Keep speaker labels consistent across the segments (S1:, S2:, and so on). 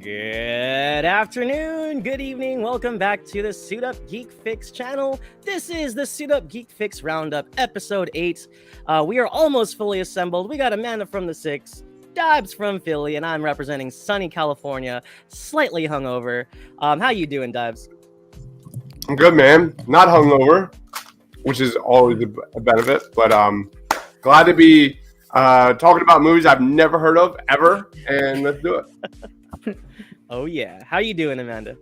S1: Good afternoon, good evening, welcome back to the Suit-Up Geek Fix channel. This is the Suit-Up Geek Fix Roundup, Episode 8. We are almost fully assembled. We got Amanda from the 6, Dibes from Philly, and I'm representing sunny California, slightly hungover. How you doing, Dibes?
S2: I'm good, man. Not hungover, which is always a benefit, but glad to be talking about movies I've never heard of, ever, and let's do it.
S1: Oh yeah. How you doing, Amanda?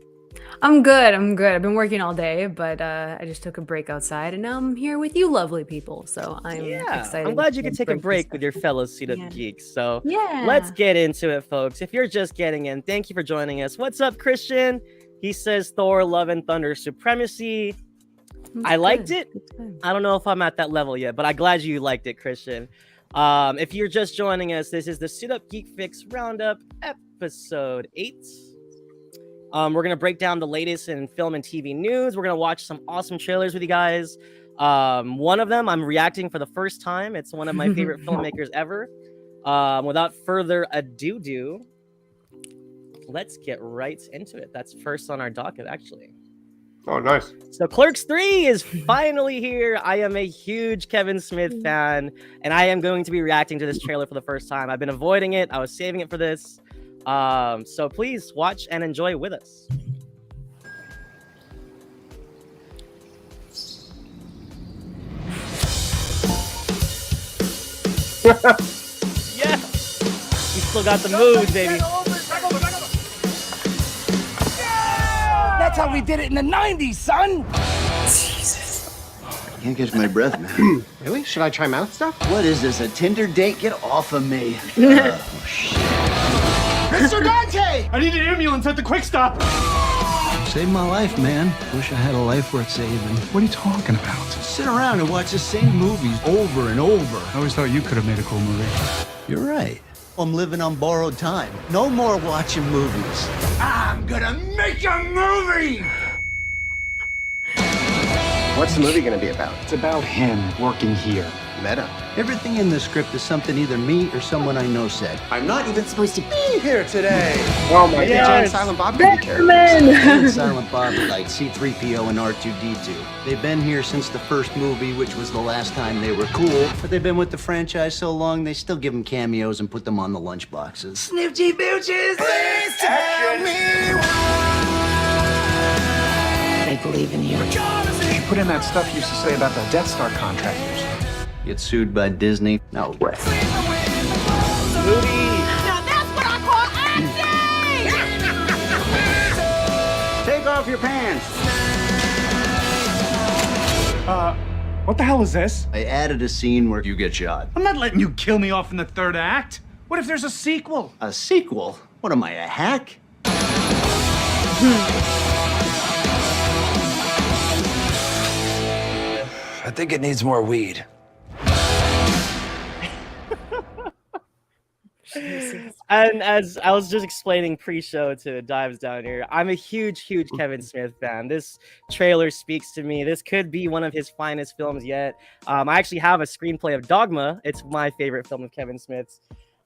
S3: I'm good. I've been working all day, but I just took a break outside, and now I'm here with you lovely people. So I'm excited.
S1: I'm glad you could take a break with your fellow Suit-Up Geeks. So
S3: yeah,
S1: let's get into it, folks. If you're just getting in, thank you for joining us. What's up, Christian? He says Thor, Love and Thunder Supremacy. I liked it. I don't know if I'm at that level yet, but I'm glad you liked it, Christian. If you're just joining us, this is the Suit-Up Geek Fix Roundup, Episode 8. We're going to break down the latest in film and TV news. We're going to watch some awesome trailers with you guys. One of them I'm reacting for the first time. It's one of my favorite filmmakers ever. Without further ado, let's get right into it. That's first on our docket, actually.
S2: Oh, nice.
S1: So Clerks 3 is finally here. I am a huge Kevin Smith fan, and I am going to be reacting to this trailer for the first time. I've been avoiding it. I was saving it for this. So please watch and enjoy with us. Yeah, we still got the moves, baby.
S4: That's how we did it in the 90s, son.
S5: Jesus. I can't catch my breath, man.
S6: Really? Should I try mouth stuff?
S5: What is this, a Tinder date? Get off of me. Oh, shit.
S4: Mr. Dante!
S6: I need an ambulance at the Quick Stop.
S5: Saved my life, man. Wish I had a life worth saving.
S6: What are you talking about?
S5: Sit around and watch the same movies over and over.
S6: I always thought you could have made a cool movie.
S5: You're right. I'm living on borrowed time. No more watching movies.
S4: I'm gonna make a movie!
S6: What's the movie gonna be about? It's about him working here.
S5: Meta. Everything in the script is something either me or someone I know said.
S6: I'm not even supposed to be here today.
S2: Oh my
S6: Maybe
S2: God.
S6: Jay and Silent Bob could be characters.
S5: And Silent Bob are like C-3PO and R2-D2. They've been here since the first movie, which was the last time they were cool. But they've been with the franchise so long, they still give them cameos and put them on the lunchboxes.
S4: Snifty Booches! Please tell me why. They believe in you.
S6: You put in that stuff you used to say about the Death Star contractors.
S5: Get sued by Disney? No way.
S1: Movie.
S4: Now that's what I call acting!
S6: Take off your pants. What the hell is this?
S5: I added a scene where you get shot.
S6: I'm not letting you kill me off in the third act. What if there's a sequel?
S5: A sequel? What am I, a hack?
S4: I think it needs more weed.
S1: And as I was just explaining pre-show to Dives down here, I'm a huge Kevin Smith fan. This trailer speaks to me. This could be one of his finest films yet. I actually have a screenplay of Dogma. It's my favorite film of Kevin Smith's.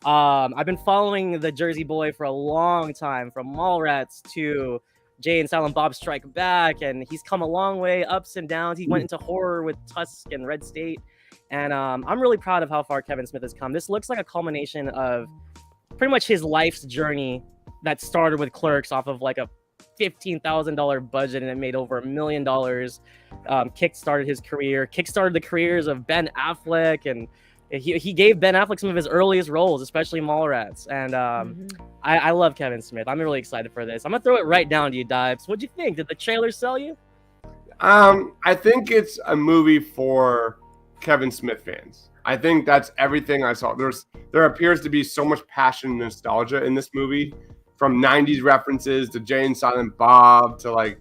S1: I've been following the Jersey Boy for a long time, from Mallrats to Jay and Silent Bob Strike Back, and he's come a long way, ups and downs. He went into horror with Tusk and Red State. And I'm really proud of how far Kevin Smith has come. This looks like a culmination of pretty much his life's journey that started with Clerks off of like a $15,000 budget, and it made over $1 million. Kickstarted his career, kickstarted the careers of Ben Affleck, and he gave Ben Affleck some of his earliest roles, especially Mallrats. And I love Kevin Smith. I'm really excited for this. I'm gonna throw it right down to you, Dibes. What'd you think? Did the trailer sell you?
S2: I think it's a movie for Kevin Smith fans. I think that's everything I saw. There appears to be so much passion and nostalgia in this movie, from 90s references to Jay and Silent Bob to like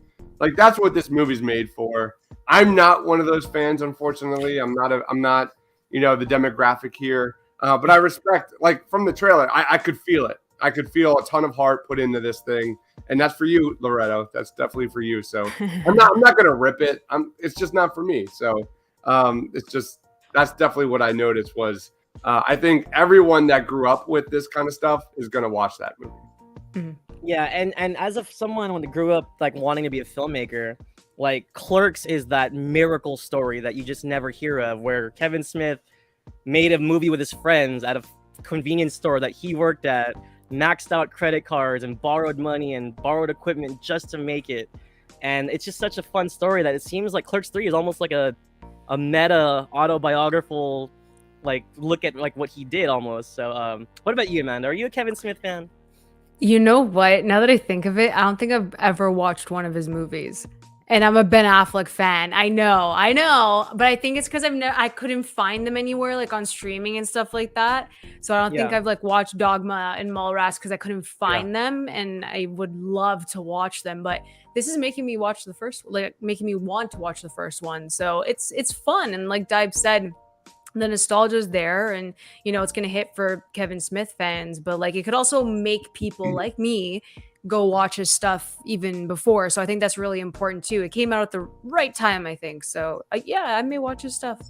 S2: that's what this movie's made for. I'm not one of those fans, unfortunately. I'm not the demographic here. But I respect, like, from the trailer, I could feel it. I could feel a ton of heart put into this thing, and that's for you, Loretto. That's definitely for you. So I'm not gonna rip it. It's just not for me. So it's just, that's definitely what I noticed was I think everyone that grew up with this kind of stuff is gonna watch that movie.
S1: Yeah, and as of someone when grew up like wanting to be a filmmaker, like Clerks is that miracle story that you just never hear of, where Kevin Smith made a movie with his friends at a convenience store that he worked at, maxed out credit cards and borrowed money and borrowed equipment just to make it. And it's just such a fun story that it seems like Clerks 3 is almost like a meta autobiographical like look at like what he did almost. So what about you, Amanda? Are you a Kevin Smith fan?
S3: You know what? Now that I think of it, I don't think I've ever watched one of his movies. And I'm a Ben Affleck fan. I know. But I think it's because I couldn't find them anywhere, like on streaming and stuff like that. So I don't think I've like watched Dogma and Mallrats because I couldn't find them, and I would love to watch them. But this is making me watch the first, like making me want to watch the first one. So it's fun, and like Dive said, the nostalgia is there, and you know it's gonna hit for Kevin Smith fans, but like it could also make people like me go watch his stuff even before. So I think that's really important too. It came out at the right time, I think. So yeah, I may watch his stuff.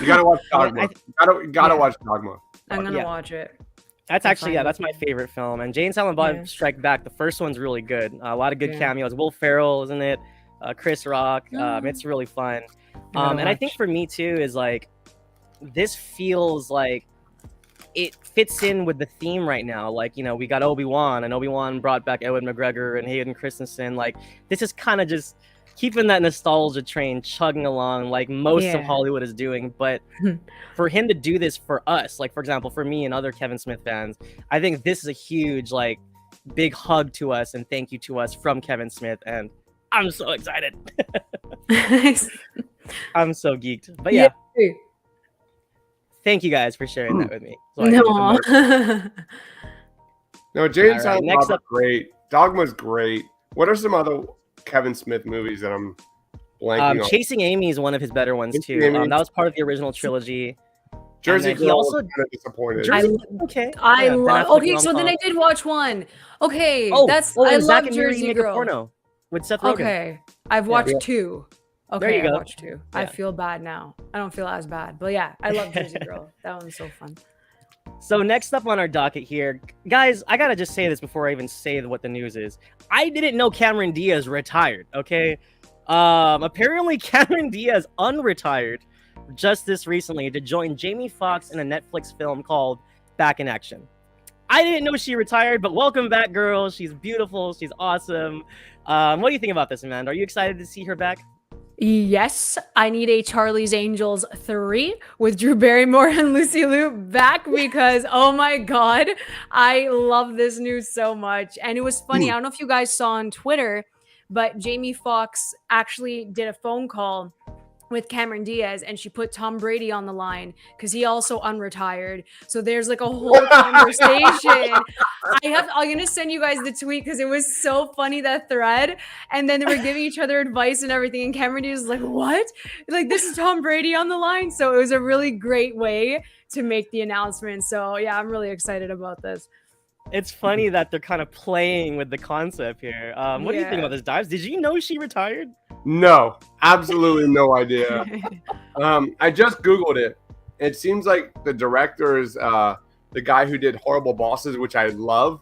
S2: You gotta watch Dogma. You gotta watch Dogma.
S3: I'm gonna watch it.
S1: That's actually that's my favorite film. And Jay and Silent Bob Strike Back, the first one's really good. A lot of good cameos. Will Ferrell is in it. Chris Rock. It's really fun. And I think for me too is like this feels like it fits in with the theme right now. Like, you know, we got Obi-Wan, and Obi-Wan brought back Ewan McGregor and Hayden Christensen. Like, this is kind of just keeping that nostalgia train chugging along like most of Hollywood is doing. But for him to do this for us, like, for example, for me and other Kevin Smith fans, I think this is a huge, like, big hug to us and thank you to us from Kevin Smith. And I'm so excited. I'm so geeked. But yeah. Thank you guys for sharing that with me. So
S2: no, Jay and Silent Bob are great. Dogma's great. What are some other Kevin Smith movies that I'm blanking on?
S1: Chasing Amy is one of his better ones too. That was part of the original trilogy.
S2: Jersey Girl. He also kind of disappointed.
S3: I love. Okay, so then I did watch one. Okay, I love Jersey Girl.
S1: Porno with Seth Rogen.
S3: Okay, I've watched two. Okay,
S1: there you go.
S3: I watched two. I feel bad now. I don't feel as bad, but yeah, I love Jersey Girl. That one's so fun.
S1: So next up on our docket here, guys, I gotta just say this before I even say what the news is. I didn't know Cameron Diaz retired. Okay, apparently Cameron Diaz unretired just this recently to join Jamie Foxx in a Netflix film called Back in Action. I didn't know she retired, but welcome back, girl. She's beautiful. She's awesome. What do you think about this, Amanda? Are you excited to see her back?
S3: Yes, I need a Charlie's Angels 3 with Drew Barrymore and Lucy Liu back because, oh my God, I love this news so much. And it was funny. I don't know if you guys saw on Twitter, but Jamie Foxx actually did a phone call with Cameron Diaz, and she put Tom Brady on the line because he also unretired. So there's like a whole conversation. I'm gonna send you guys the tweet because it was so funny, that thread. And then they were giving each other advice and everything. And Cameron Diaz was like, "What? Like this is Tom Brady on the line?" So it was a really great way to make the announcement. So yeah, I'm really excited about this.
S1: It's funny that they're kind of playing with the concept here. What do you think about this, Dives? Did you know she retired?
S2: No, absolutely no idea. I just Googled it. It seems like the director is the guy who did Horrible Bosses, which I love.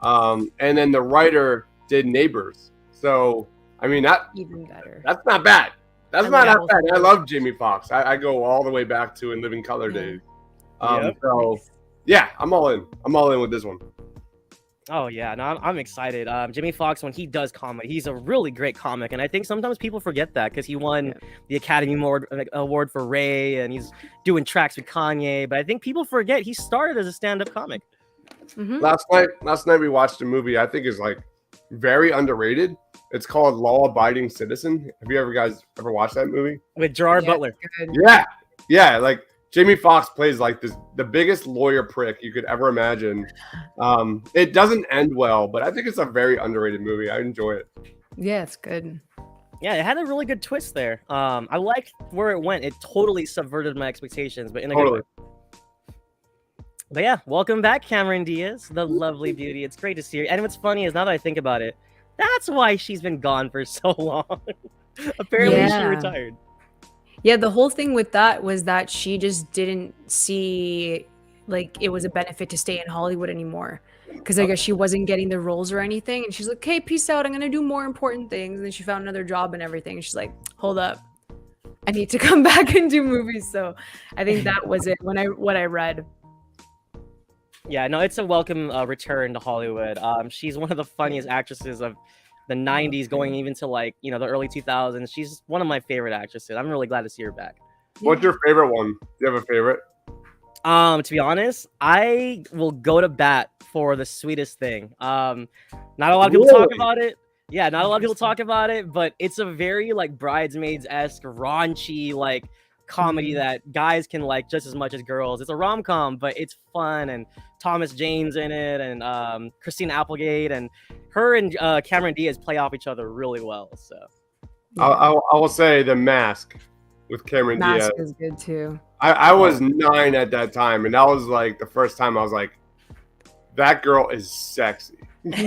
S2: And then the writer did Neighbors. So, I mean,
S3: even better.
S2: That's not bad. That's not that bad. I love Jamie Foxx. I go all the way back to In Living Color days. So, yeah, I'm all in. I'm all in with this one.
S1: Oh yeah, no, I'm excited. Jamie Foxx, when he does comedy, he's a really great comic, and I think sometimes people forget that because he won the Academy Award for Ray, and he's doing tracks with Kanye. But I think people forget he started as a stand-up comic.
S2: Last night we watched a movie I think is like very underrated. It's called Law Abiding Citizen. Have you guys ever watched that movie?
S1: With Gerard Butler.
S2: Yeah, like Jamie Foxx plays like the biggest lawyer prick you could ever imagine. It doesn't end well, but I think it's a very underrated movie. I enjoy it.
S3: Yeah, it's good.
S1: Yeah, it had a really good twist there. I liked where it went. It totally subverted my expectations, but in a good way. But yeah, welcome back, Cameron Diaz, the lovely beauty. It's great to see her. And what's funny is now that I think about it, that's why she's been gone for so long. Apparently she retired.
S3: Yeah, the whole thing with that was that she just didn't see like it was a benefit to stay in Hollywood anymore. Because I guess she wasn't getting the roles or anything. And she's like, okay, peace out. I'm gonna do more important things. And then she found another job and everything. And she's like, hold up. I need to come back and do movies. So I think that was it what I read.
S1: Yeah, no, it's a welcome return to Hollywood. She's one of the funniest actresses of the 90s going even to like, the early 2000s. She's one of my favorite actresses. I'm really glad to see her back.
S2: What's your favorite one? Do you have a favorite?
S1: To be honest, I will go to bat for The Sweetest Thing. Not a lot of people talk about it. Yeah, not a lot of people talk about it, but it's a very like Bridesmaids-esque, raunchy like comedy that guys can like just as much as girls. It's a rom-com, but it's fun, and Thomas Jane's in it, and Christina Applegate, and her and Cameron Diaz play off each other really well. So
S2: I will say The Mask with Cameron Diaz.
S3: Mask is good too.
S2: I was 9 at that time, and that was like the first time I was like, that girl is sexy.
S1: smoking.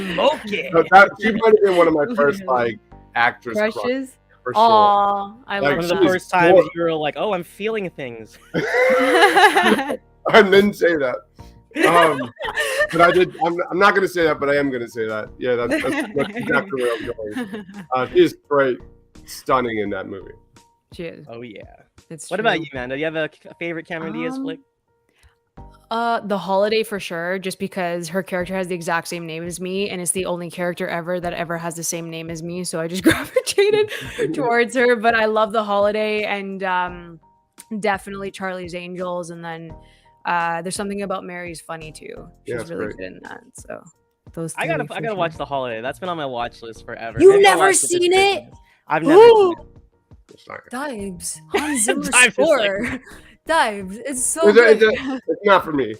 S2: She might have been one of my first like actress
S3: Crushes.
S2: for sure.
S3: Aw, I
S2: Like,
S3: love
S1: One of the
S3: that.
S1: first times you were like, "Oh, I'm feeling things."
S2: I didn't say that. But I did. I'm not going to say that, but I am going to say that. Yeah, that's exactly where I'm going. She is great, stunning in that movie.
S3: She is.
S1: Oh yeah.
S3: It's
S1: What
S3: true.
S1: about you, man? Do you have a favorite Cameron Diaz flick?
S3: The Holiday for sure, just because her character has the exact same name as me, and it's the only character ever that ever has the same name as me. So I just gravitated towards her. But I love The Holiday, and definitely Charlie's Angels, and then there's something about Mary's funny too.
S2: Yeah,
S3: She's
S2: it's
S3: really
S2: great.
S3: good in that. So those.
S1: I
S3: three
S1: gotta
S3: for sure.
S1: watch The Holiday. That's been on my watch list forever.
S3: You've
S1: Maybe I'll
S3: never
S1: watch this
S3: seen it?
S1: Christmas. I've never seen it.
S2: It's not,
S3: Dives. Hans Zimmer
S1: Dives is
S3: score.
S1: like-
S3: Dives. It's so
S2: it's,
S3: good.
S2: it's not for me.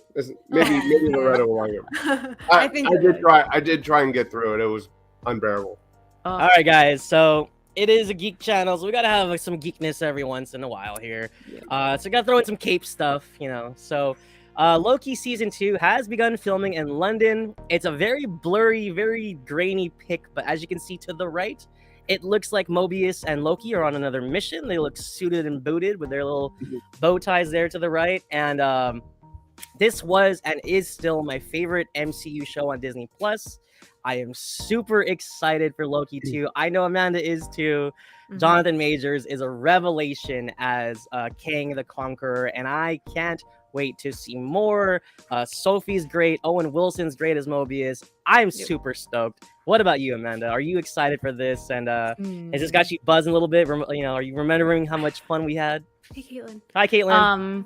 S2: Maybe Loretta will like it.
S3: I think
S2: I did try and get through it. It was unbearable.
S1: All right, guys. So it is a geek channel, so we gotta have like, some geekness every once in a while here. So we gotta throw in some cape stuff, So Loki season 2 has begun filming in London. It's a very blurry, very grainy pic, but as you can see to the right, it looks like Mobius and Loki are on another mission. They look suited and booted with their little bow ties there to the right. And this was and is still my favorite MCU show on Disney Plus. I am super excited for Loki 2. I know Amanda is too. Jonathan Majors is a revelation as Kang the Conqueror, and I can't wait to see more. Sophie's great. Owen Wilson's great as Mobius. I'm super stoked. What about you, Amanda? Are you excited for this? And has this got you buzzing a little bit? Are you remembering how much fun we had?
S3: Hey, Caitlin.
S1: Hi, Caitlin.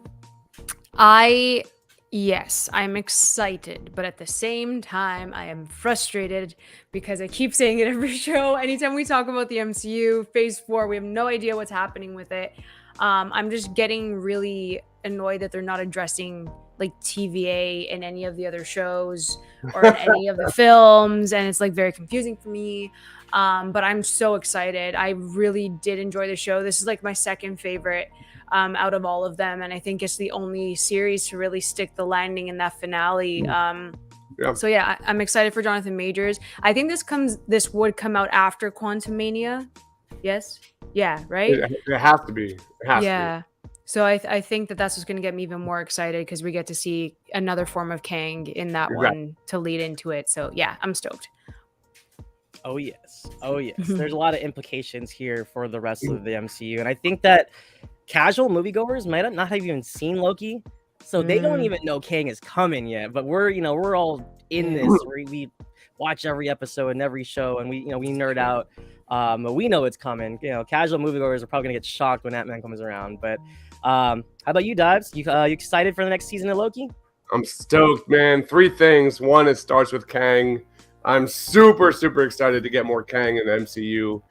S3: Yes, I'm excited, but at the same time, I am frustrated because I keep saying it every show. Anytime we talk about the MCU, Phase 4, we have no idea what's happening with it. I'm just getting really annoyed that they're not addressing like TVA in any of the other shows or in any of the films, and it's like very confusing for me. But I'm so excited. I really did enjoy the show. This is like my second favorite out of all of them, and I think it's the only series to really stick the landing in that finale. So yeah, I'm excited for Jonathan Majors. I think this would come out after Quantumania. Yes. Yeah. Right.
S2: It has to be. It has to be.
S3: So I think that's what's going to get me even more excited because we get to see another form of Kang in that one to lead into it. So yeah, I'm stoked.
S1: Oh yes. There's a lot of implications here for the rest of the MCU, and I think that casual moviegoers might not have even seen Loki, so they don't even know Kang is coming yet. But we're all in this. We watch every episode and every show, and we nerd out. But we know it's coming. Casual moviegoers are probably gonna get shocked when Ant-Man comes around. But how about you, Dives? You excited for the next season of Loki?
S2: I'm stoked, man. 3 things. One, it starts with Kang. I'm super excited to get more Kang in the MCU.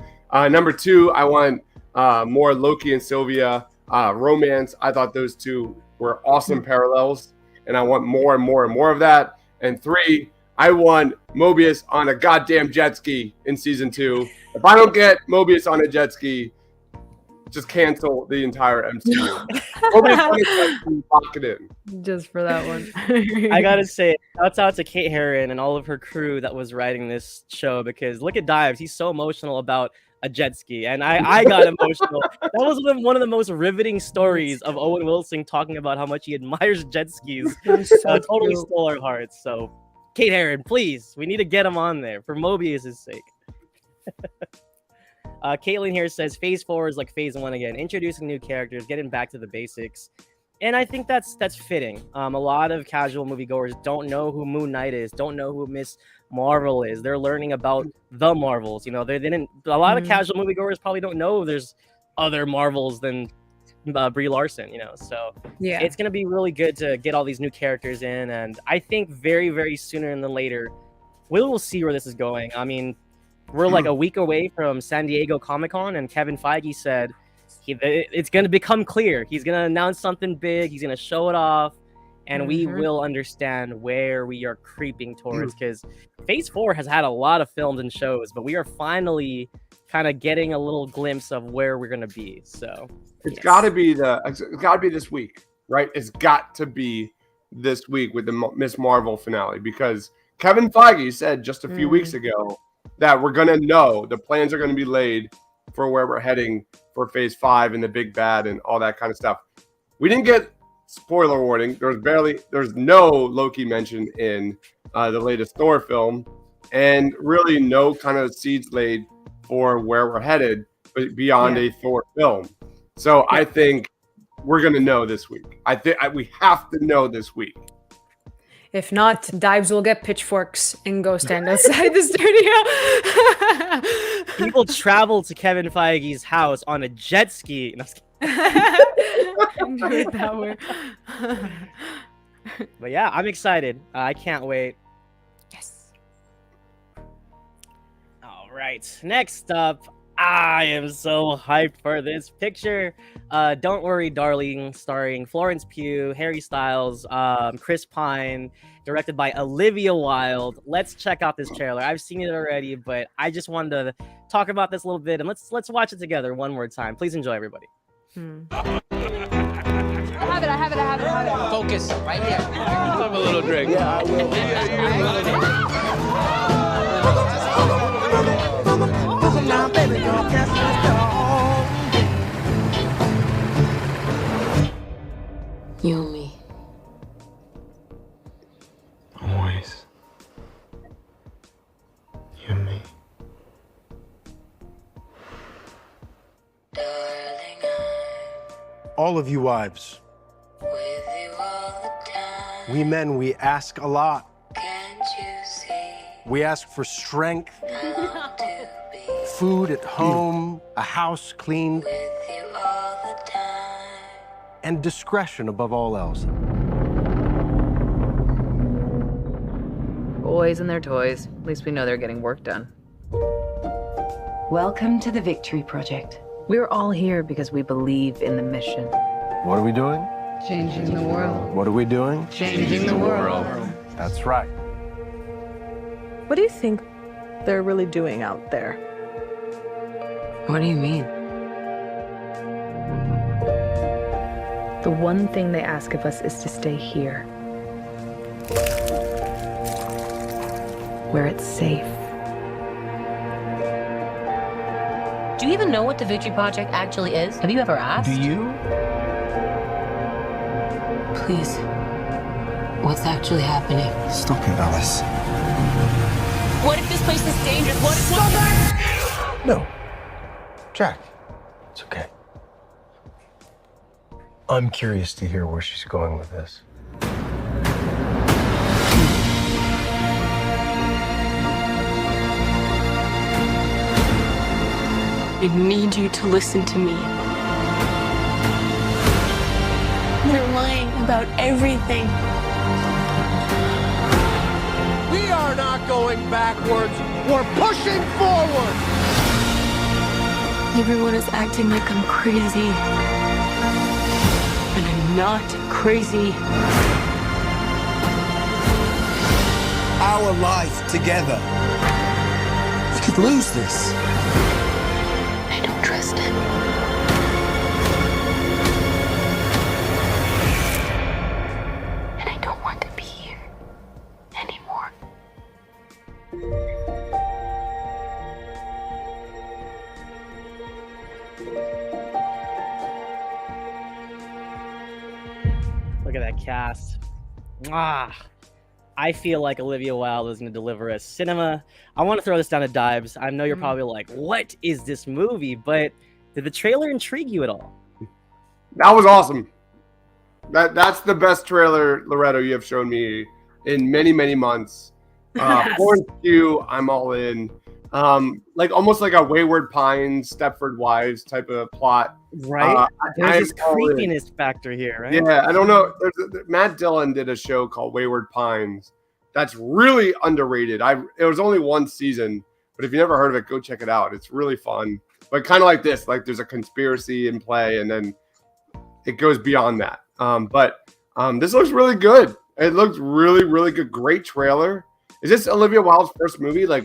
S2: Number 2, I want more Loki and Sylvia romance. I thought those two were awesome parallels, and I want more and more and more of that. And 3, I want Mobius on a goddamn jet ski in season 2. If I don't get Mobius on a jet ski, just cancel the entire MCU. Mobius on a jet ski, lock it in.
S3: Just for that one.
S1: I gotta say, shouts out to Kate Herron and all of her crew that was writing this show, because look at Dives. He's so emotional about a jet ski, and I got emotional. That was one of the most riveting stories of Owen Wilson talking about how much he admires jet skis. Totally stole our hearts. So, Kate Herron, please, we need to get him on there for Mobius's sake. Caitlin here says Phase 4 is like Phase 1 again, introducing new characters, getting back to the basics. And I think that's fitting. A lot of casual moviegoers don't know who Moon Knight is, don't know who Miss Marvel is. They're learning about the Marvels. You know, they didn't. A lot of casual moviegoers probably don't know there's other Marvels than Brie Larson. You know, so
S3: Yeah.
S1: it's gonna be really good to get all these new characters in, and I think very, very sooner than later, we will see where this is going. I mean, we're like a week away from San Diego Comic-Con, and Kevin Feige said it's going to become clear. He's going to announce something big. He's going to show it off, and we will understand where we are creeping towards. Because Phase 4 has had a lot of films and shows, but we are finally kind of getting a little glimpse of where we're going to be. So
S2: it's got to be this week, right? It's got to be this week with the Miss Marvel finale, because Kevin Feige said just a few weeks ago that we're going to know the plans are going to be laid for where we're heading for Phase 5 and the big bad and all that kind of stuff. We didn't get spoiler warning. There's no Loki mentioned in the latest Thor film, and really no kind of seeds laid for where we're headed beyond a Thor film. So I think we're going to know this week. I think we have to know this week.
S3: If not, Dives will get pitchforks and go stand outside the studio.
S1: People travel to Kevin Feige's house on a jet ski. No, but yeah, I'm excited. I can't wait.
S3: Yes.
S1: All right. Next up, I am so hyped for this picture. Don't Worry, Darling, starring Florence Pugh, Harry Styles, Chris Pine, directed by Olivia Wilde. Let's check out this trailer. I've seen it already, but I just wanted to talk about this a little bit, and let's watch it together one more time. Please enjoy, everybody.
S7: I have it. Focus, right here. Let's have a little drink. Yeah, I will.
S4: Now, baby, girl, can't
S8: You and me.
S9: Always. You and me.
S10: All of you wives. We men, we ask a lot. We ask for strength, food at home, a house cleaned, and discretion above all else.
S11: Boys and their toys. At least we know they're getting work done.
S8: Welcome to the Victory Project.
S11: We're all here because we believe in the mission.
S10: What are we doing?
S11: Changing the world.
S10: What are we doing?
S11: Changing the world.
S10: That's right.
S12: What do you think they're really doing out there?
S11: What do you mean?
S12: The one thing they ask of us is to stay here. Where it's safe.
S8: Do you even know what the Victory Project actually is? Have you ever asked?
S10: Do you?
S8: Please. What's actually happening?
S9: Stop it, Alice.
S8: What if this place is dangerous? What if...
S10: No. Jack, it's okay. I'm curious to hear where she's going with this.
S8: I need you to listen to me. They're lying about everything.
S10: We are not going backwards. We're pushing forward.
S8: Everyone is acting like I'm crazy. And I'm not crazy.
S4: Our life together. We could lose this.
S8: I don't trust him. And I don't want to be here anymore.
S1: cast. I feel like Olivia Wilde is going to deliver a cinema. I want to throw this down to Dives. I know you're probably like, what is this movie? But did the trailer intrigue you at all?
S2: That was awesome. That's the best trailer, Loretto, you have shown me in many, many months. Florence Pugh, I'm all in. Like almost like a Wayward Pines, Stepford Wives type of plot.
S1: Right? There's this creepiness factor here, right?
S2: Yeah, I don't know. Matt Dillon did a show called Wayward Pines that's really underrated. It was only one season, but if you never heard of it, go check it out. It's really fun. But kind of like this, like there's a conspiracy in play, and then it goes beyond that. But this looks really good. It looks really, really good. Great trailer. Is this Olivia Wilde's first movie? Like,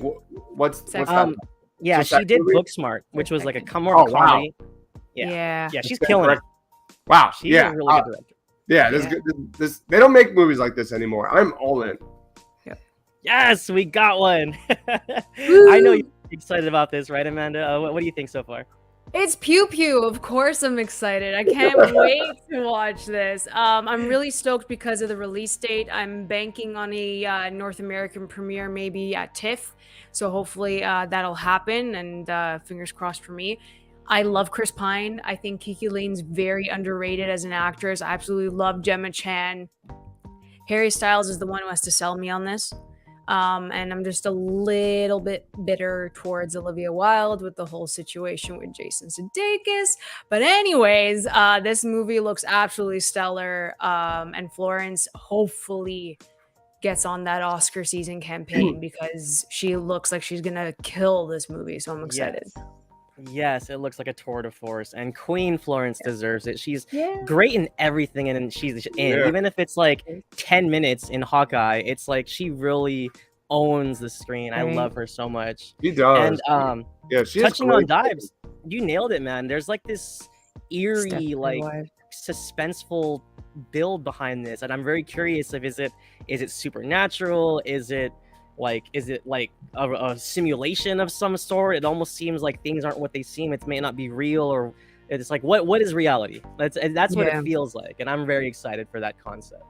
S2: what's that?
S1: Yeah, she did Booksmart, which was like a more of a comedy. Wow. Yeah, she's killing it.
S2: Wow,
S1: she's a really good director.
S2: Yeah, this they don't make movies like this anymore. I'm all in.
S1: Yes, we got one. I know you're excited about this, right, Amanda? What do you think so far?
S3: It's Pew Pew. Of course I'm excited. I can't wait to watch this. I'm really stoked because of the release date. I'm banking on a North American premiere maybe at TIFF. So hopefully that'll happen, and fingers crossed for me. I love Chris Pine. I think Kiki Lane's very underrated as an actress. I absolutely love Gemma Chan. Harry Styles is the one who has to sell me on this. And I'm just a little bit bitter towards Olivia Wilde with the whole situation with Jason Sudeikis. But anyways, this movie looks absolutely stellar. And Florence hopefully gets on that Oscar season campaign because she looks like she's going to kill this movie. So I'm excited.
S1: Yes, it looks like a tour de force, and Queen Florence deserves it. She's great in everything, and she's in. Even if it's like 10 minutes in Hawkeye, it's like she really owns the screen. I love her so much.
S2: She does.
S1: And
S2: she
S1: touching on Dives, you nailed it, man. There's like this eerie, like suspenseful build behind this, and I'm very curious if is it supernatural? Is it like a simulation of some sort? It almost seems like things aren't what they seem. It may not be real, or it's like what is reality? That's what it feels like, and I'm very excited for that concept.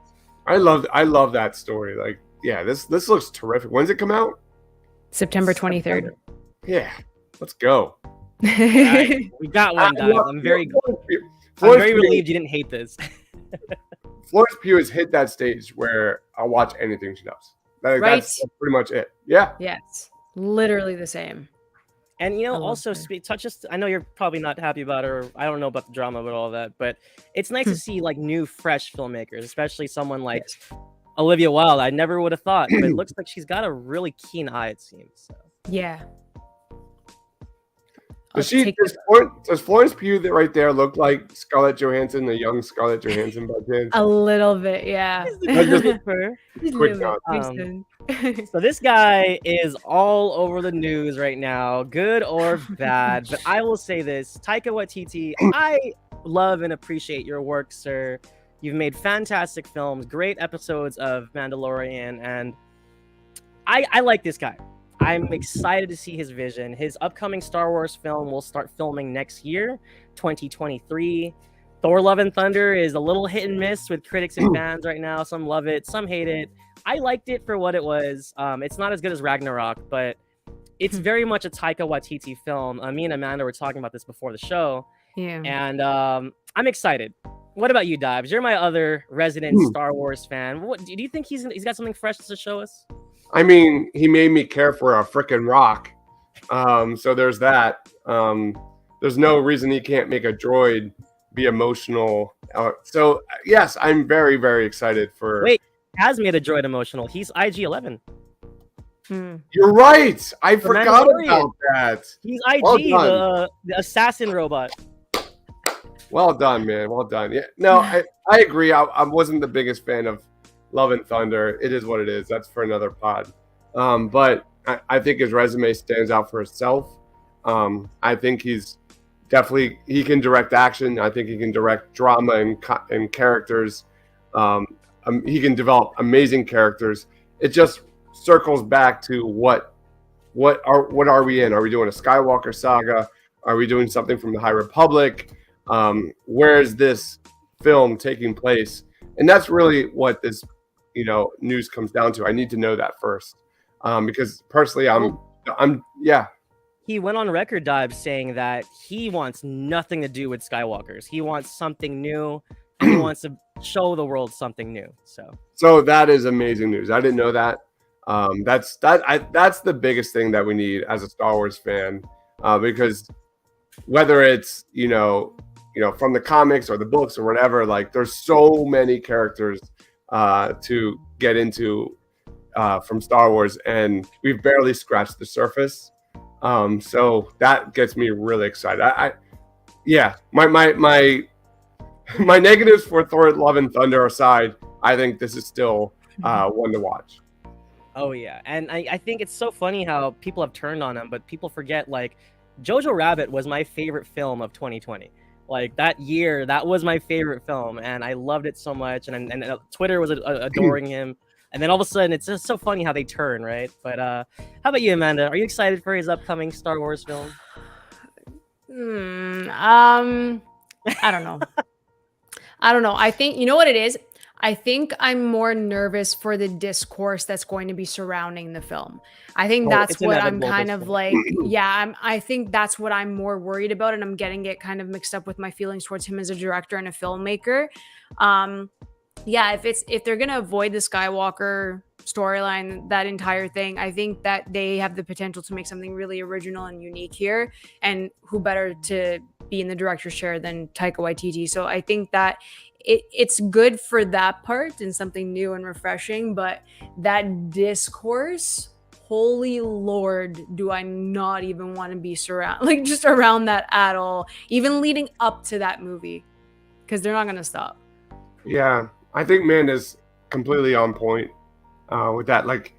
S2: I love that story. Like, yeah, this looks terrific. When's it come out?
S3: September 23rd.
S2: Yeah, let's go.
S1: Right, we got one, Dive. I'm very relieved you didn't hate this.
S2: Florence Pugh has hit that stage where I'll watch anything she does. That's pretty much it. Yeah.
S3: Yes. Literally the same.
S1: And also I know you're probably not happy about her. I don't know about the drama about all that, but it's nice to see like new, fresh filmmakers, especially someone like Olivia Wilde. I never would have thought, but it looks like she's got a really keen eye, it seems. So.
S3: Yeah.
S2: Does Florence Pugh right there look like Scarlett Johansson, the young Scarlett Johansson by chance?
S3: A little bit, yeah.
S1: So this guy is all over the news right now, good or bad. But I will say this, Taika Waititi, I love and appreciate your work, sir. You've made fantastic films, great episodes of Mandalorian, and I like this guy. I'm excited to see his vision. His upcoming Star Wars film will start filming next year, 2023. Thor: Love and Thunder is a little hit and miss with critics and fans right now. Some love it, some hate it. I liked it for what it was. It's not as good as Ragnarok, but it's very much a Taika Waititi film. Me and Amanda were talking about this before the show.
S3: Yeah.
S1: And I'm excited. What about you, Dives? You're my other resident Star Wars fan. What do you think he's got something fresh to show us?
S2: I mean, he made me care for a frickin' rock. So there's that. There's no reason he can't make a droid be emotional. So yes, I'm very, very excited for.
S1: Wait, he has made a droid emotional. He's IG-11.
S2: You're right. I forgot about that.
S1: He's IG, the assassin robot.
S2: Well done, man. Well done. Yeah. No, I agree. I wasn't the biggest fan of Love and Thunder. It is what it is. That's for another pod. But I think his resume stands out for itself. I think he can direct action. I think he can direct drama and characters. He can develop amazing characters. It just circles back to what are we in? Are we doing a Skywalker saga? Are we doing something from the High Republic? Where is this film taking place? And that's really what this, news comes down to. I need to know that first, because personally, yeah.
S1: He went on record, Dive, saying that he wants nothing to do with Skywalkers. He wants something new, and he wants to show the world something new.
S2: So that is amazing news. I didn't know that. That's the biggest thing that we need as a Star Wars fan, because whether it's from the comics or the books or whatever, like there's so many characters to get into from Star Wars, and we've barely scratched the surface. So that gets me really excited. My negatives for Thor: Love and Thunder aside, I think this is still one to watch.
S1: Oh yeah, and I think it's so funny how people have turned on him, but people forget, like, Jojo Rabbit was my favorite film of 2020. Like, that year, that was my favorite film, and I loved it so much, and Twitter was adoring him. And then all of a sudden, it's just so funny how they turn, right? But how about you, Amanda? Are you excited for his upcoming Star Wars film?
S3: I don't know. I don't know. I think, you know what it is? I think I'm more nervous for the discourse that's going to be surrounding the film. I think that's what I'm kind of like, I think that's what I'm more worried about, and I'm getting it kind of mixed up with my feelings towards him as a director and a filmmaker. If they're going to avoid the Skywalker storyline, that entire thing, I think that they have the potential to make something really original and unique here, and who better to be in the director's chair than Taika Waititi. So I think that it's good for that part and something new and refreshing, but that discourse, holy Lord, do I not even want to be just around that at all, even leading up to that movie, because they're not going to stop.
S2: Yeah, I think Amanda's completely on point with that. Like,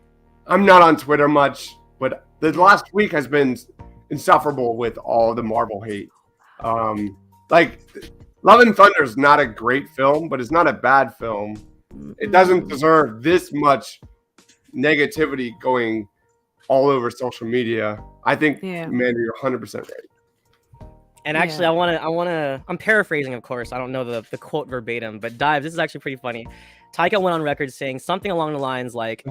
S2: I'm not on Twitter much, but the last week has been insufferable with all the Marvel hate. Love and Thunder is not a great film, but it's not a bad film. It doesn't deserve this much negativity going all over social media. I think, Amanda, you're 100% right.
S1: And actually, I'm paraphrasing, of course. I don't know the quote verbatim, but Dive, this is actually pretty funny. Taika went on record saying something along the lines like,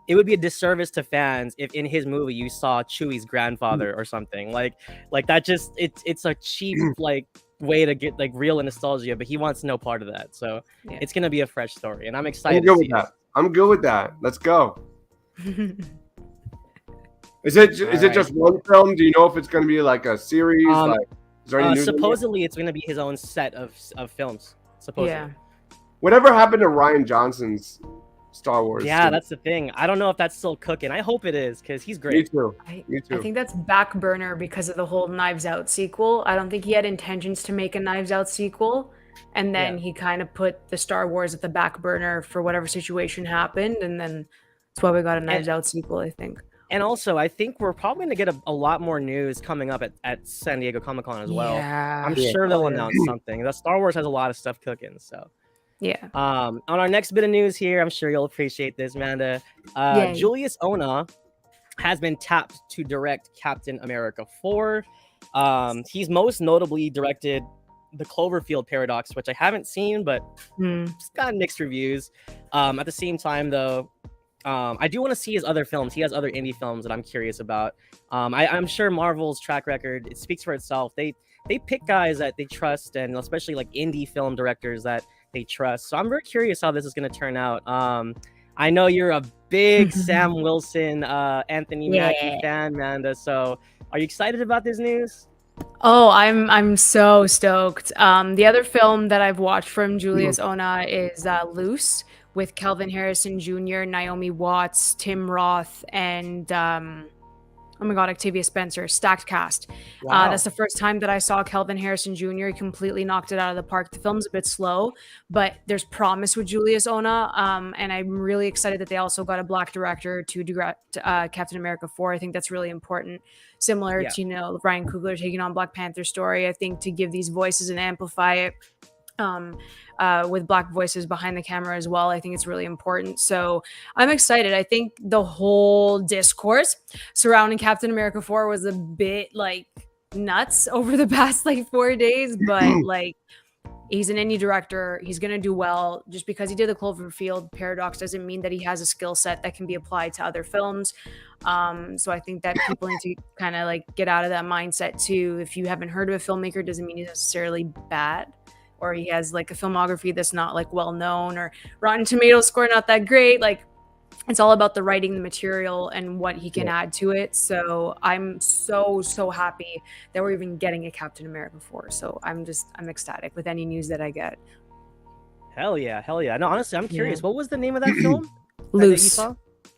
S1: it would be a disservice to fans if in his movie you saw Chewie's grandfather or something. Like that just, it's a cheap, way to get real nostalgia, but he wants no part of that. So it's going to be a fresh story, and I'm excited to see it.
S2: I'm good with that. Let's go. Is it just one film? Do you know if it's going to be like a series? Is there any news
S1: supposedly it's going to be his own set of films. Supposedly. Yeah.
S2: Whatever happened to Rian Johnson's Star Wars?
S1: Yeah, that's the thing. I don't know if that's still cooking. I hope it is, because he's great.
S2: Me too.
S3: I think that's back burner because of the whole Knives Out sequel. I don't think he had intentions to make a Knives Out sequel, and then he kind of put the Star Wars at the back burner for whatever situation happened, and then that's why we got a Knives Out sequel, I think.
S1: And also, I think we're probably going to get a lot more news coming up at San Diego Comic-Con as well.
S3: Yeah.
S1: I'm sure they'll announce something. The Star Wars has a lot of stuff cooking, so.
S3: Yeah.
S1: On our next bit of news here, I'm sure you'll appreciate this, Amanda. Julius Ona has been tapped to direct Captain America 4. He's most notably directed the Cloverfield Paradox, which I haven't seen, but it's got mixed reviews. At the same time, though, I do want to see his other films. He has other indie films that I'm curious about. I'm sure Marvel's track record, it speaks for itself. They pick guys that they trust, and especially indie film directors that they trust. So I'm very curious how this is going to turn out. I know you're a big Sam Wilson, Anthony Mackie fan, Amanda. So are you excited about this news?
S3: Oh, I'm so stoked. The other film that I've watched from Julius Ona is Loose, with Kelvin Harrison Jr., Naomi Watts, Tim Roth, and Octavia Spencer. Stacked cast. Wow. That's the first time that I saw Kelvin Harrison Jr. He completely knocked it out of the park. The film's a bit slow, but there's promise with Julius Ona, and I'm really excited that they also got a Black director to direct Captain America 4. I think that's really important. Similar to Ryan Coogler taking on Black Panther story. I think to give these voices and amplify it. With Black voices behind the camera as well. I think it's really important. So I'm excited. I think the whole discourse surrounding Captain America 4 was a bit nuts over the past 4 days, but He's an indie director. He's going to do well. Just because he did the Cloverfield Paradox doesn't mean that he has a skill set that can be applied to other films. So I think that people need to kind of like get out of that mindset too. If you haven't heard of a filmmaker, doesn't mean he's necessarily bad, or he has like a filmography that's not like well known, or Rotten Tomatoes score not that great. Like, it's all about the writing, the material, and what he can add to it. So I'm so happy that we're even getting a Captain America 4. So I'm ecstatic with any news that I get.
S1: Hell yeah. No, honestly, I'm curious. What was the name of that film?
S3: Loose.
S1: That you saw?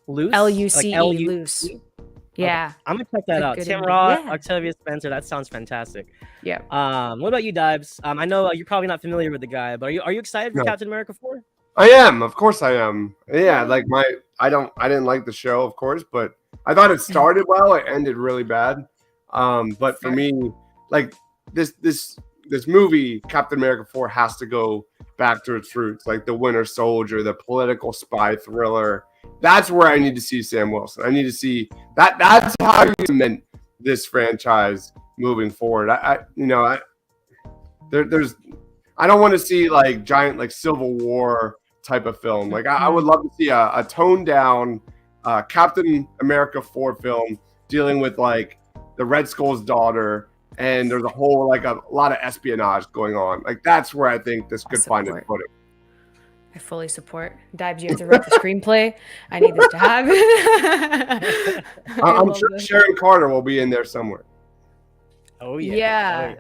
S1: Loose?
S3: Luce.
S1: Like
S3: Loose. Yeah.
S1: Okay. I'm gonna check that out. Tim Roth, Octavia Spencer. That sounds fantastic.
S3: Yeah.
S1: What about you, Dibes? I know you're probably not familiar with the guy, but are you excited for Captain America 4?
S2: I am, of course I am. Yeah, like I didn't like the show, of course, but I thought it started well. It ended really bad. But for me, like this movie, Captain America 4, has to go back to its roots, like the Winter Soldier, the political spy thriller. That's where I need to see Sam Wilson. I need to see that. That's how you cement this franchise moving forward. I don't want to see like giant like Civil War type of film. Like I would love to see a toned down Captain America 4 film dealing with like the Red Skull's daughter, and there's a whole like a lot of espionage going on. Like that's where I think this could find its footing.
S3: I fully support. Dibes, you have to write the screenplay. I need this to happen.
S2: I'm sure Sharon Carter will be in there somewhere.
S1: Oh yeah.
S3: Yeah.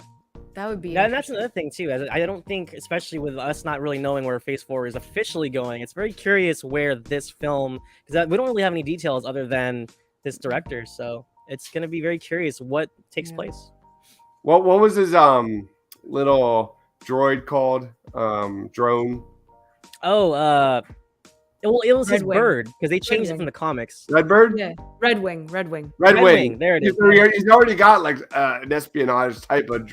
S3: That would be.
S1: And that's another thing too. I don't think, especially with us not really knowing where Phase 4 is officially going, it's very curious where this film, because we don't really have any details other than this director. So it's gonna be very curious what takes place.
S2: What was his little droid called? Drone.
S1: Oh, it was his
S3: Red Wing.
S1: bird, because they changed it from the comics.
S2: Redbird?
S3: Yeah, Red Wing.
S2: Red Wing.
S1: There it is.
S2: He's already got like an espionage type of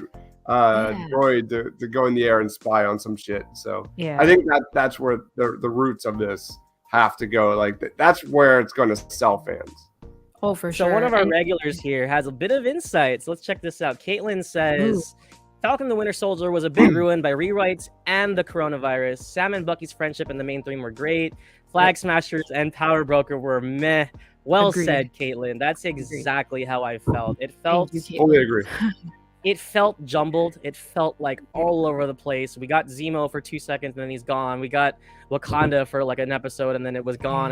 S2: droid to go in the air and spy on some shit. So I think that's where the roots of this have to go. Like that's where it's going to sell fans.
S3: Oh, for sure.
S1: So one of our regulars here has a bit of insight. So let's check this out. Caitlin says, Falcon the Winter Soldier was a bit ruined by rewrites and the coronavirus. Sam and Bucky's friendship and the main theme were great. Flag Smashers and Power Broker were meh. Well said, Caitlin. That's exactly how I felt. It felt...
S2: Totally agree.
S1: It felt jumbled. It felt like all over the place. We got Zemo for 2 seconds and then he's gone. We got Wakanda for like an episode and then it was gone.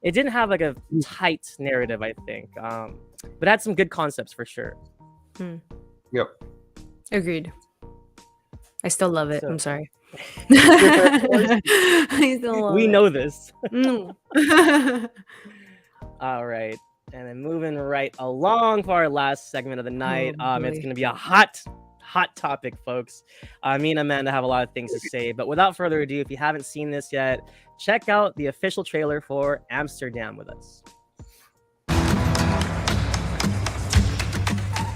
S1: It didn't have like a tight narrative, I think. But it had some good concepts for sure.
S2: Yep.
S3: Agreed. I still love it. I'm sorry.
S1: We
S3: it.
S1: know this. All right. And then moving right along for our last segment of the night. It's going to be a hot topic, folks. Me and Amanda have a lot of things to say. But without further ado, if you haven't seen this yet, check out the official trailer for Amsterdam with us.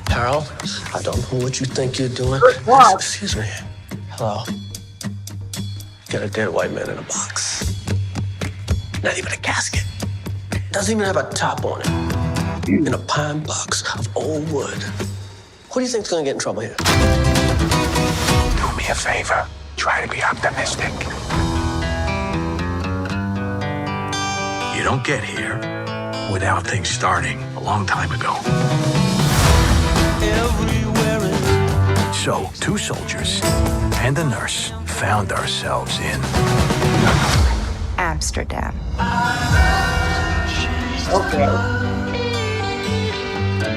S13: Harold, I don't know what you think you're doing. Excuse me. Hello. Got a dead white man in a box. Not even a casket. Doesn't even have a top on it. In a pine box of old wood. Who do you think's gonna get in trouble here?
S9: Do me a favor. Try to be optimistic. You don't get here without things starting a long time ago. So, two soldiers and a nurse found ourselves in
S8: Amsterdam.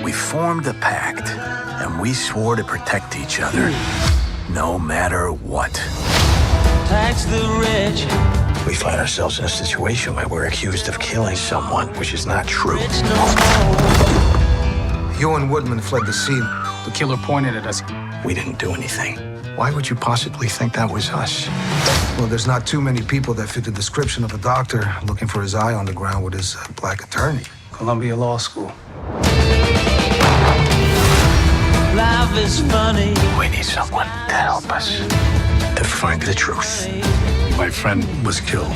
S9: We formed a pact, and we swore to protect each other, no matter what.
S14: Tax the rich.
S9: We find ourselves in a situation where we're accused of killing someone, which is not true.
S15: You and Woodman fled the scene.
S6: The killer pointed at us.
S9: We didn't do anything. Why would you possibly think that was us?
S15: Well, there's not too many people that fit the description of a doctor looking for his eye on the ground with his black attorney.
S6: Columbia Law School.
S14: Life is funny.
S9: We need someone to help us to find the truth. My friend was killed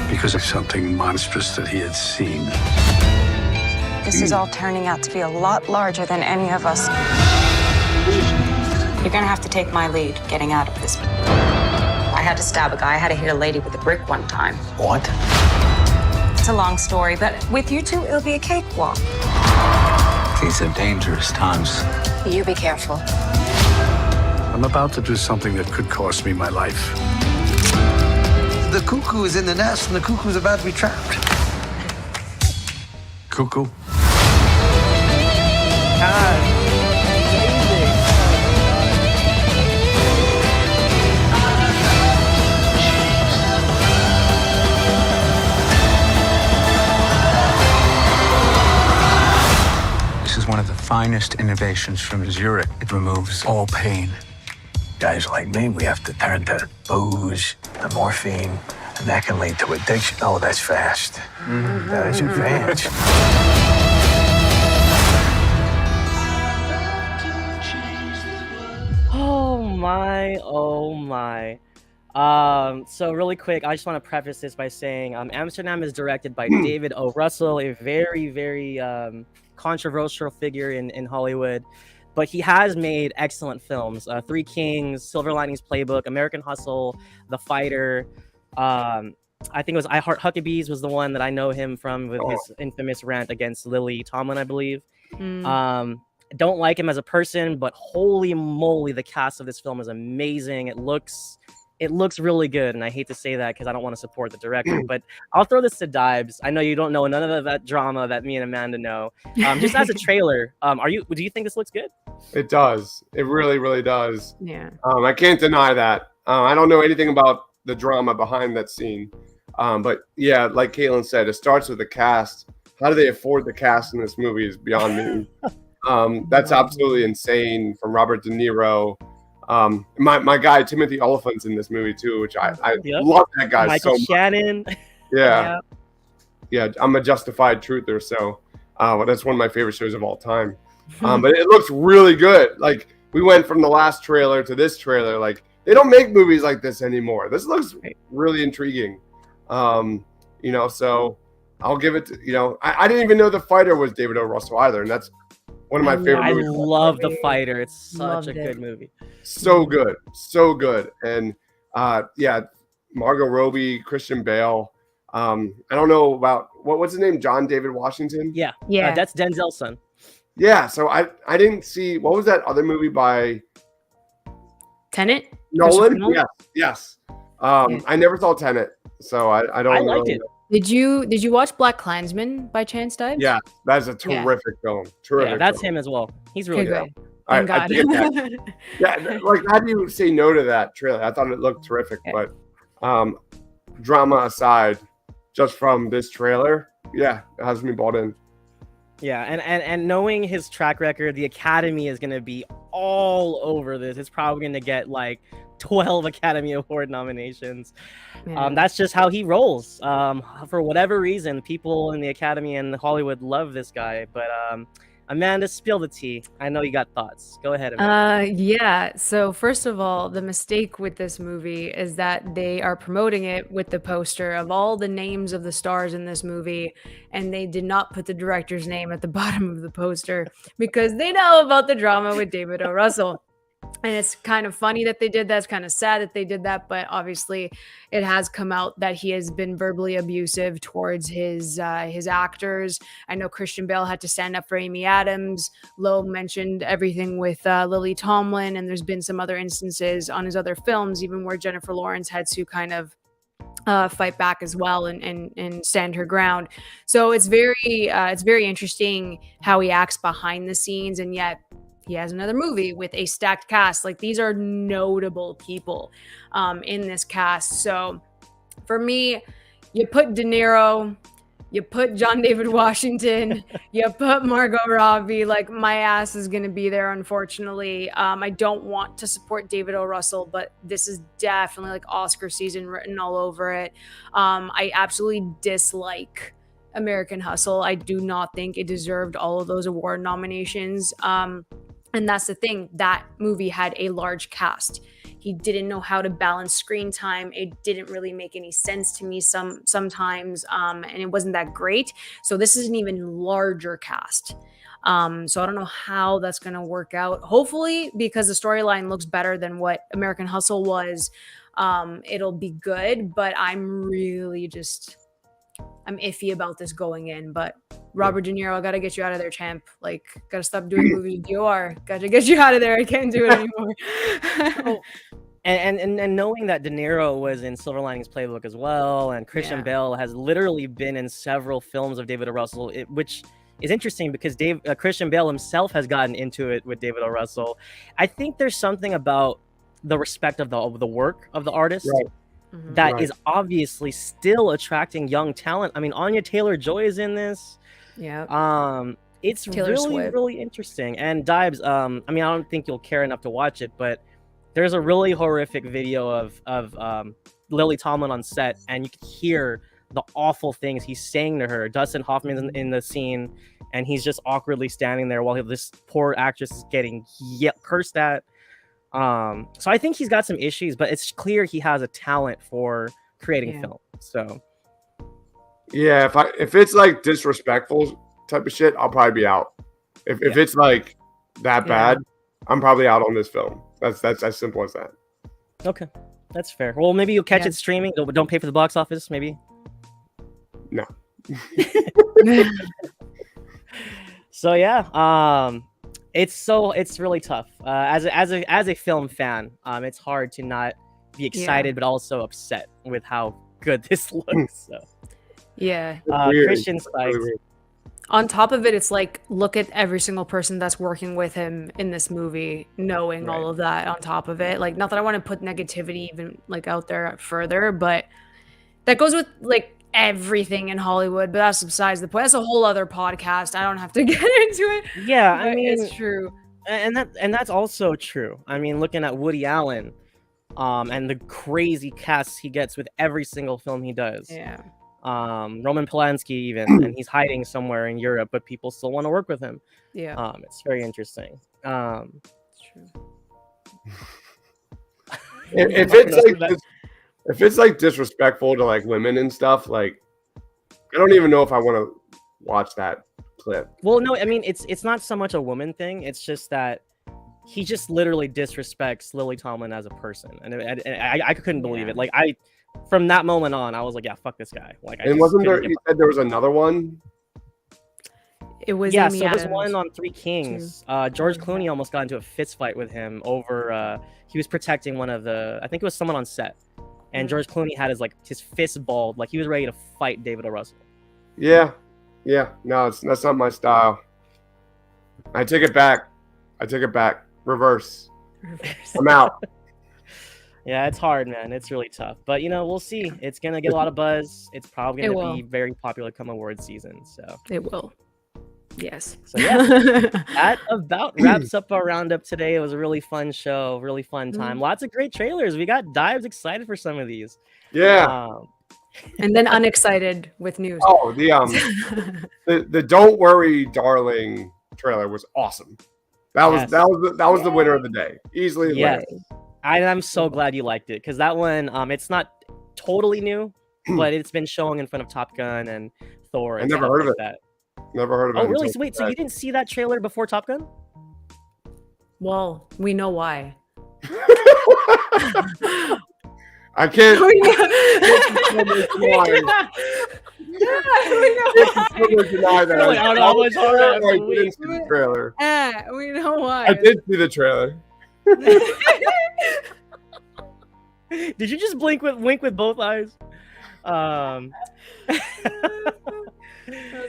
S9: because of something monstrous that he had seen.
S8: This is all turning out to be a lot larger than any of us
S16: You're gonna have to take my lead getting out of this. I had to stab a guy. I had to hit a lady with a brick one time.
S13: What?
S16: It's a long story, but with you two, it'll be a cakewalk.
S9: These are dangerous times.
S16: You be careful.
S9: I'm about to do something that could cost me my life.
S5: The cuckoo is in the nest, and the cuckoo's about to be trapped.
S9: Cuckoo?
S6: This is one of the finest innovations from Zurich. It removes all pain.
S13: Guys like me, we have to turn to booze, the morphine, and that can lead to addiction. Oh, that's fast. That is advanced.
S1: Oh my. So really quick, I just want to preface this by saying Amsterdam is directed by David O. Russell, a very, very controversial figure in Hollywood. But he has made excellent films. Three Kings, Silver Linings Playbook, American Hustle, The Fighter. I think it was I Heart Huckabees was the one that I know him from with his infamous rant against Lily Tomlin, I believe. Don't like him as a person, but holy moly, the cast of this film is amazing. It looks really good, and I hate to say that because I don't want to support the director, but I'll throw this to Dibes. I know you don't know none of that drama that me and Amanda know. Just as a trailer, do you think this looks good?
S2: It does. It really, really does.
S3: Yeah.
S2: I can't deny that. I don't know anything about the drama behind that scene. But yeah, like Caitlin said, it starts with the cast. How do they afford the cast in this movie is beyond me. That's absolutely insane. From Robert De Niro. My guy Timothy Olyphant's in this movie too, which I love that guy
S1: Michael
S2: so much.
S1: Shannon.
S2: Yeah. I'm a justified truther, so that's one of my favorite shows of all time. But it looks really good. Like, we went from the last trailer to this trailer. Like, they don't make movies like this anymore. This looks really intriguing. So I'll give it to, I didn't even know The Fighter was David O. Russell either, and that's one of my favorite movies.
S1: I love The Fighter. It's such a good movie.
S2: So good. And Margot Robbie, Christian Bale. I don't know about what's his name? John David Washington?
S1: Yeah. That's Denzel's son.
S2: Yeah, so I didn't see, what was that other movie by
S3: Tenet?
S2: Nolan? Yes. I never saw Tenet, so I don't know.
S1: I liked it.
S3: Did you watch Black Klansman by chance, Dibes?
S2: Yeah, that's a terrific film.
S1: Yeah, that's him as well. He's really good.
S2: I get that. Yeah, like, how do you say no to that trailer? I thought it looked terrific, but drama aside, just from this trailer, it has me bought in.
S1: Yeah, and knowing his track record, the Academy is going to be all over this. It's probably going to get like 12 Academy Award nominations. That's just how he rolls. For whatever reason, people in the Academy and Hollywood love this guy. But Amanda, spill the tea. I know you got thoughts. Go ahead, Amanda.
S3: So first of all, the mistake with this movie is that they are promoting it with the poster of all the names of the stars in this movie, and they did not put the director's name at the bottom of the poster because they know about the drama with David O. Russell. And it's kind of funny that they did that. It's kind of sad that they did that, but obviously it has come out that he has been verbally abusive towards his actors. I know Christian Bale had to stand up for Amy Adams. Lo mentioned everything with Lily Tomlin, and there's been some other instances on his other films, even where Jennifer Lawrence had to kind of fight back as well and stand her ground. So it's very interesting how he acts behind the scenes, and yet he has another movie with a stacked cast. Like, these are notable people in this cast. So for me, you put De Niro, you put John David Washington, you put Margot Robbie, like, my ass is going to be there, unfortunately. I don't want to support David O. Russell, but this is definitely like Oscar season written all over it. I absolutely dislike American Hustle. I do not think it deserved all of those award nominations. And that's the thing, that movie had a large cast. He didn't know how to balance screen time. It didn't really make any sense to me sometimes, and it wasn't that great. So this is an even larger cast. So I don't know how that's going to work out. Hopefully, because the storyline looks better than what American Hustle was, it'll be good. But I'm really I'm iffy about this going in. But Robert De Niro, I got to get you out of there, champ. Like, got to stop doing movies with DOR. Got to get you out of there. I can't do it anymore.
S1: And knowing that De Niro was in Silver Linings Playbook as well, and Christian Bale has literally been in several films of David O. Russell, which is interesting because Christian Bale himself has gotten into it with David O. Russell. I think there's something about the respect of the work of the artist that is obviously still attracting young talent. I mean, Anya Taylor-Joy is in this.
S3: Yeah.
S1: It's really interesting. And Dibes, I mean, I don't think you'll care enough to watch it, but there's a really horrific video of Lily Tomlin on set, and you can hear the awful things he's saying to her. Dustin Hoffman's in the scene, and he's just awkwardly standing there while this poor actress is getting cursed at. So I think he's got some issues, but it's clear he has a talent for creating film. So
S2: yeah, if it's like disrespectful type of shit, I'll probably be out. If it's like that bad, I'm probably out on this film. That's as simple as that.
S1: Okay, that's fair. Well, maybe you'll catch it streaming. Don't pay for the box office, maybe.
S2: No.
S1: So yeah, it's really tough. As a film fan, it's hard to not be excited but also upset with how good this looks. So
S3: yeah,
S1: Christian Spikes.
S3: On top of it, it's like, look at every single person that's working with him in this movie, knowing all of that on top of it. Like, not that I want to put negativity even like out there further, but that goes with like everything in Hollywood. But that's besides the point. That's a whole other podcast. I don't have to get into it.
S1: Yeah, I mean,
S3: it's true.
S1: And that's also true. I mean, looking at Woody Allen, and the crazy casts he gets with every single film he does.
S3: Yeah.
S1: Roman Polanski even, and he's hiding somewhere in Europe, but people still want to work with him.
S3: Yeah.
S1: It's very interesting.
S3: It's true.
S2: if it's like disrespectful to like women and stuff, like I don't even know if I want to watch that clip.
S1: Well, no, I mean it's not so much a woman thing. It's just that he just literally disrespects Lily Tomlin as a person, and I couldn't believe it. Like from that moment on, I was like, yeah, fuck this guy. Like,
S2: and wasn't there? You said there was another one.
S3: It was
S1: so there's one on Three Kings. George Clooney almost got into a fist fight with him over. He was protecting one of the. I think it was someone on set, and George Clooney had his fist balled, like he was ready to fight David O. Russell.
S2: Yeah. No, that's not my style. I take it back. Reverse. I'm out.
S1: Yeah, it's hard, man. It's really tough. But, we'll see. It's going to get a lot of buzz. It's probably going to be very popular come awards season. So
S3: it will. Yes.
S1: So, yeah, that about wraps up our roundup today. It was a really fun show, really fun time. Lots of great trailers. We got Dives excited for some of these.
S2: Yeah.
S3: And then unexcited with news.
S2: Oh, the Don't Worry, Darling trailer was awesome. That was the winner of the day. Easily the winner.
S1: I'm so glad you liked it, because that one, it's not totally new, but it's been showing in front of Top Gun and Thor.
S2: I never heard of it.
S1: That.
S2: Never heard of it.
S1: Oh, really? So wait, so you didn't see that trailer before Top Gun?
S3: Well, we know why.
S2: I can't.
S3: We know why.
S2: I did see the trailer.
S1: Did you just wink with both eyes?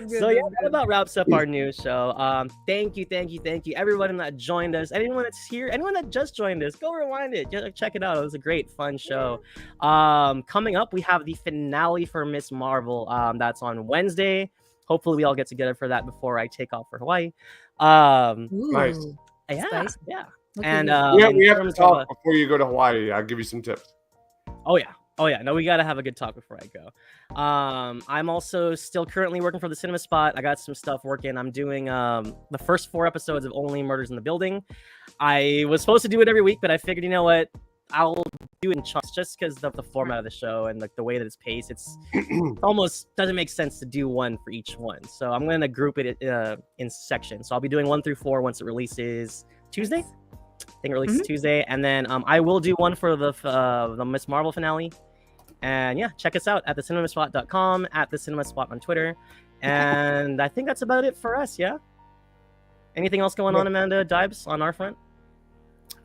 S1: So yeah, that about wraps up our news show. Thank you everyone that joined us. Anyone that's here, anyone that just joined us, go rewind it, check it out. It was a great fun show. Coming up, we have the finale for Miss Marvel. That's on Wednesday. Hopefully we all get together for that before I take off for Hawaii.
S2: Nice.
S1: Yeah.
S3: Okay.
S1: And
S2: we have to talk before you go to Hawaii. I'll give you some tips.
S1: Oh yeah. No, we gotta have a good talk before I go. I'm also still currently working for the Cinema Spot. I got some stuff working. I'm doing the first 4 episodes of Only Murders in the Building. I was supposed to do it every week, but I figured, you know what? I'll do it in chunks just because of the format of the show and like the way that it's paced. It's almost doesn't make sense to do one for each one. So I'm gonna group it in sections. So I'll be doing 1 through 4 once it releases Tuesday. I think it releases Tuesday, and then I will do one for the Miss Marvel finale. And yeah, check us out at thecinemespot.com, at thecinemespot on Twitter, and I think that's about it for us. Yeah. Anything else going on, Amanda Dibes, on our front?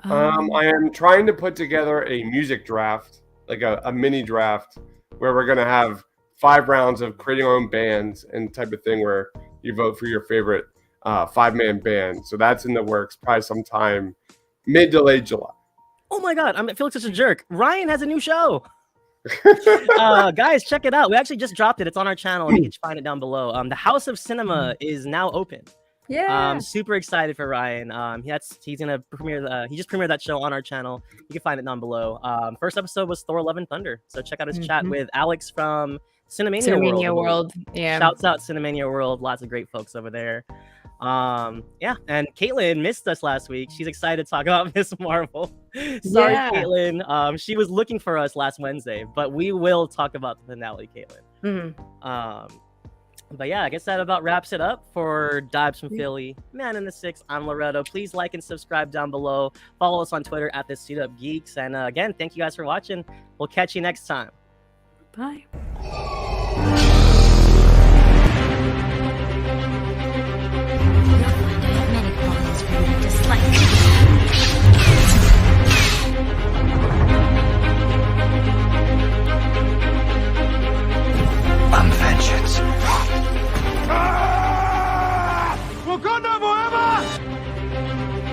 S2: I am trying to put together a music draft, like a mini draft, where we're gonna have 5 rounds of creating our own bands and type of thing, where you vote for your favorite 5-man band. So that's in the works, probably sometime mid to late July.
S1: Oh my God, I feel like such a jerk. Ryan has a new show. Guys, check it out. We actually just dropped it. It's on our channel. You can find it down below. The House of Cinema is now open.
S3: Yeah.
S1: I'm super excited for Ryan. He's gonna premiere he just premiered that show on our channel. You can find it down below. First episode was Thor: Love and Thunder. So check out his chat with Alex from Cinemania World.
S3: Yeah.
S1: Shouts out Cinemania World. Lots of great folks over there. Yeah, and Caitlin missed us last week. She's excited to talk about Miss Marvel. Sorry, Caitlin. She was looking for us last Wednesday, but we will talk about the finale, Caitlin. But yeah, I guess that about wraps it up for Dibes from Philly, Man in the Six. I'm Loretto. Please like and subscribe down below. Follow us on Twitter at the Suit-Up Geeks. And again, thank you guys for watching. We'll catch you next time.
S3: Bye.